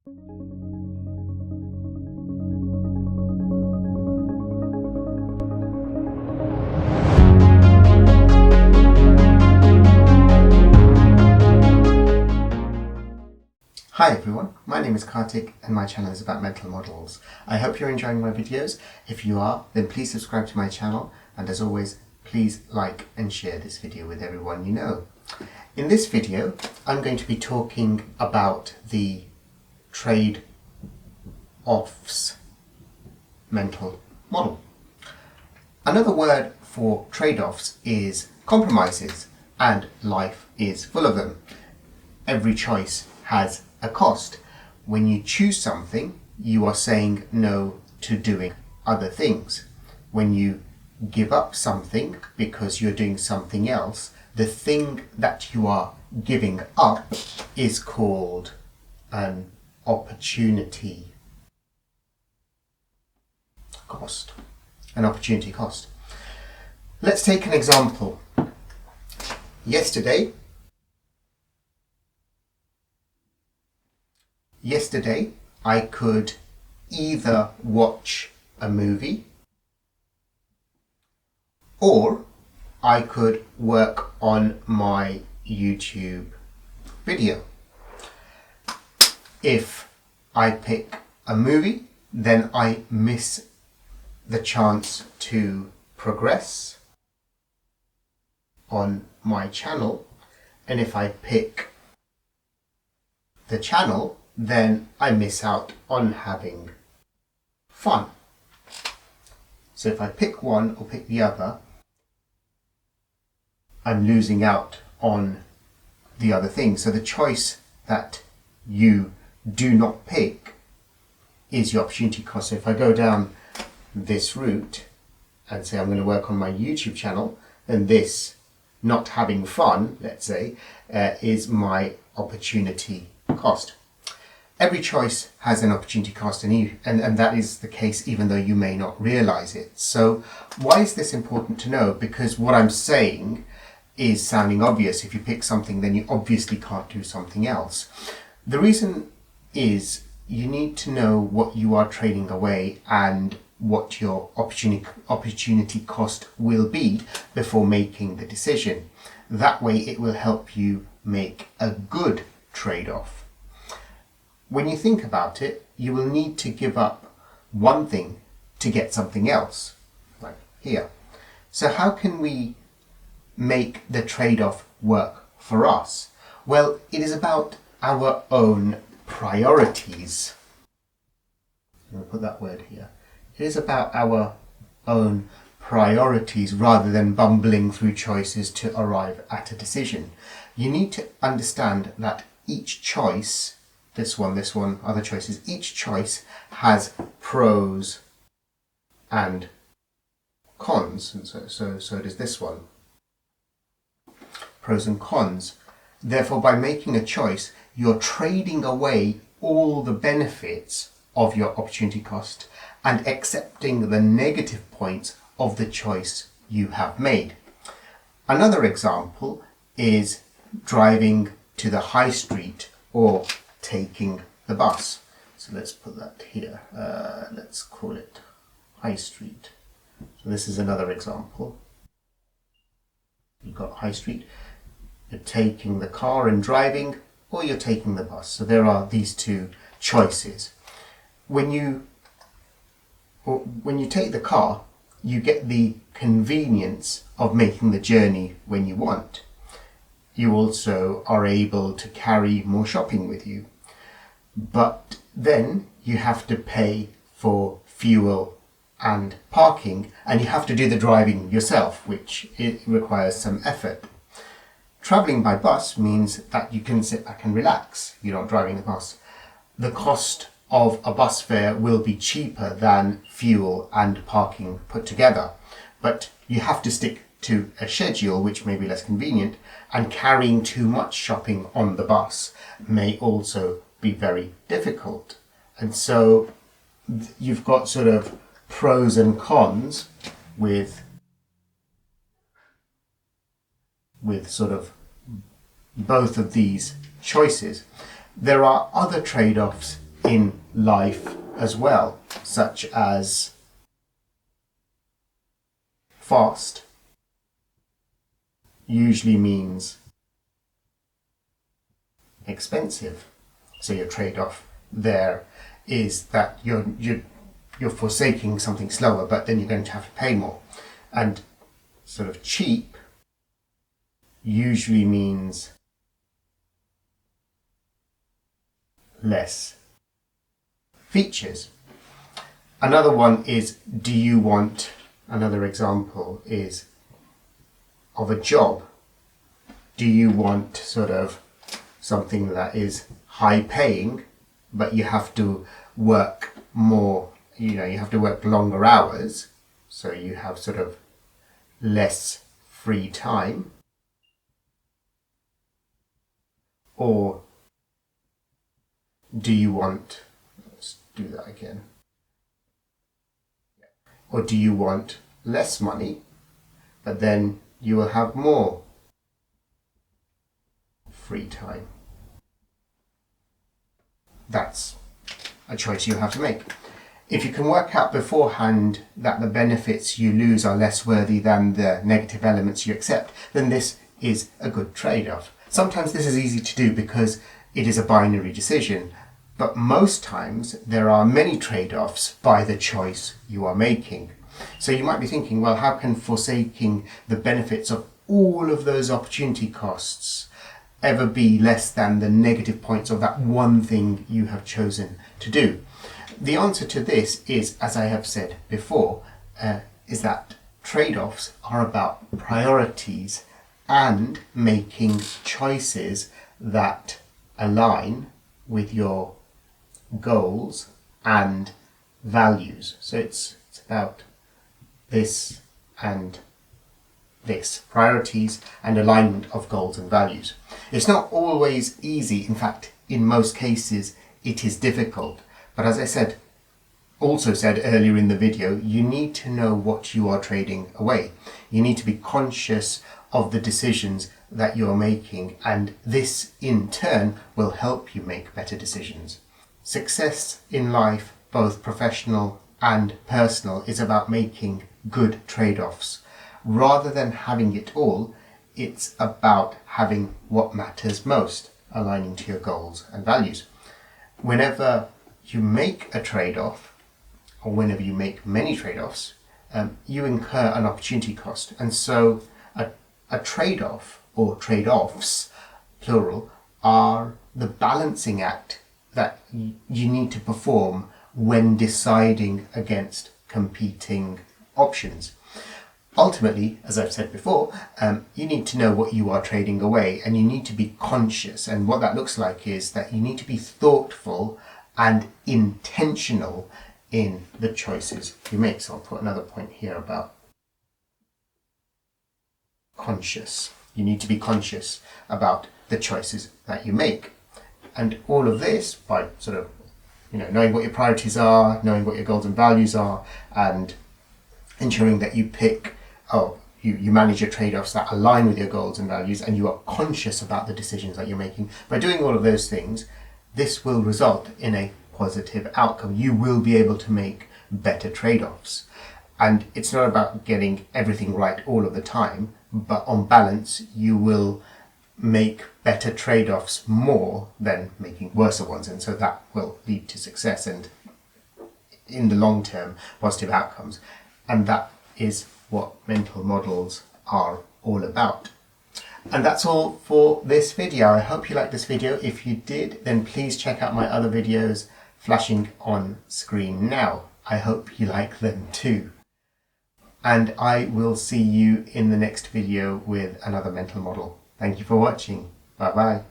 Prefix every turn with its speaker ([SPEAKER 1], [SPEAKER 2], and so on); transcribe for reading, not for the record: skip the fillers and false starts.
[SPEAKER 1] Hi everyone, my name is Kartik and my channel is about mental models. I hope you're enjoying my videos. If you are, then please subscribe to my channel, and as always, please like and share this video with everyone you know. In this video, I'm going to be talking about the trade-offs mental model. Another word for trade-offs is compromises, and life is full of them. Every choice has a cost. When you choose something, you are saying no to doing other things. When you give up something because you're doing something else, the thing that you are giving up is called an opportunity cost. An opportunity cost. Let's take an example. Yesterday, I could either watch a movie or I could work on my YouTube video. If I pick a movie, then I miss the chance to progress on my channel, and if I pick the channel, then I miss out on having fun. So if I pick one or pick the other, I'm losing out on the other thing. So the choice that you do not pick is your opportunity cost. So if I go down this route and say I'm going to work on my YouTube channel, then this not having fun, let's say, is my opportunity cost. Every choice has an opportunity cost, and that is the case even though you may not realize it. So why is this important to know? Because what I'm saying is sounding obvious. If you pick something, then you obviously can't do something else. The reason is you need to know what you are trading away and what your opportunity cost will be before making the decision. That way it will help you make a good trade-off. When you think about it, you will need to give up one thing to get something else, like here. So how can we make the trade-off work for us? Well, it is about our own priorities. I'm going to put that word here. It is about our own priorities rather than bumbling through choices to arrive at a decision. You need to understand that each choice, this one, other choices, each choice has pros and cons, and so does this one. Pros and cons. Therefore, by making a choice, you're trading away all the benefits of your opportunity cost and accepting the negative points of the choice you have made. Another example is driving to the high street or taking the bus. So let's put that here. Let's call it High Street. So this is another example. You've got High Street. You're taking the car and driving, or you're taking the bus. So there are these two choices. When you take the car, you get the convenience of making the journey when you want. You also are able to carry more shopping with you. But then you have to pay for fuel and parking, and you have to do the driving yourself, which it requires some effort. Travelling by bus means that you can sit back and relax. You're not driving the bus. The cost of a bus fare will be cheaper than fuel and parking put together. But you have to stick to a schedule which may be less convenient, and carrying too much shopping on the bus may also be very difficult. And so you've got sort of pros and cons with sort of both of these choices. There are other trade-offs in life as well, such as fast usually means expensive. So your trade-off there is that you're forsaking something slower, but then you're going to have to pay more. And sort of cheap usually means less features. Another one is, another example is of a job. Do you want sort of something that is high paying, but you have to work more, you have to work longer hours, so you have sort of less free time? Or do you want, let's do that again. Or do you want less money, but then you will have more free time? That's a choice you have to make. If you can work out beforehand that the benefits you lose are less worthy than the negative elements you accept, then this is a good trade-off. Sometimes this is easy to do because it is a binary decision, but most times there are many trade-offs by the choice you are making. So you might be thinking, well, how can forsaking the benefits of all of those opportunity costs ever be less than the negative points of that one thing you have chosen to do? The answer to this is, as I have said before, is that trade-offs are about priorities and making choices that align with your goals and values. So it's about this and this, priorities and alignment of goals and values. It's not always easy. In fact, in most cases, it is difficult. But as I also said earlier in the video, you need to know what you are trading away. You need to be conscious of the decisions that you're making, and this in turn will help you make better decisions. Success in life, both professional and personal, is about making good trade-offs. Rather than having it all, it's about having what matters most, aligning to your goals and values. Whenever you make a trade-off, or whenever you make many trade-offs, you incur an opportunity cost. And so a trade-off, or trade-offs, plural, are the balancing act that you need to perform when deciding against competing options. Ultimately, as I've said before, you need to know what you are trading away, and you need to be conscious. And what that looks like is that you need to be thoughtful and intentional in the choices you make. So I'll put another point here about conscious. You need to be conscious about the choices that you make. And all of this by sort of, knowing what your priorities are, knowing what your goals and values are, and ensuring that you manage your trade-offs that align with your goals and values, and you are conscious about the decisions that you're making. By doing all of those things, this will result in a positive outcome. You will be able to make better trade-offs. And it's not about getting everything right all of the time, but on balance, you will make better trade-offs more than making worse ones. And so that will lead to success and, in the long term, positive outcomes. And that is what mental models are all about. And that's all for this video. I hope you liked this video. If you did, then please check out my other videos flashing on screen now. I hope you like them too. And I will see you in the next video with another mental model. Thank you for watching. Bye bye.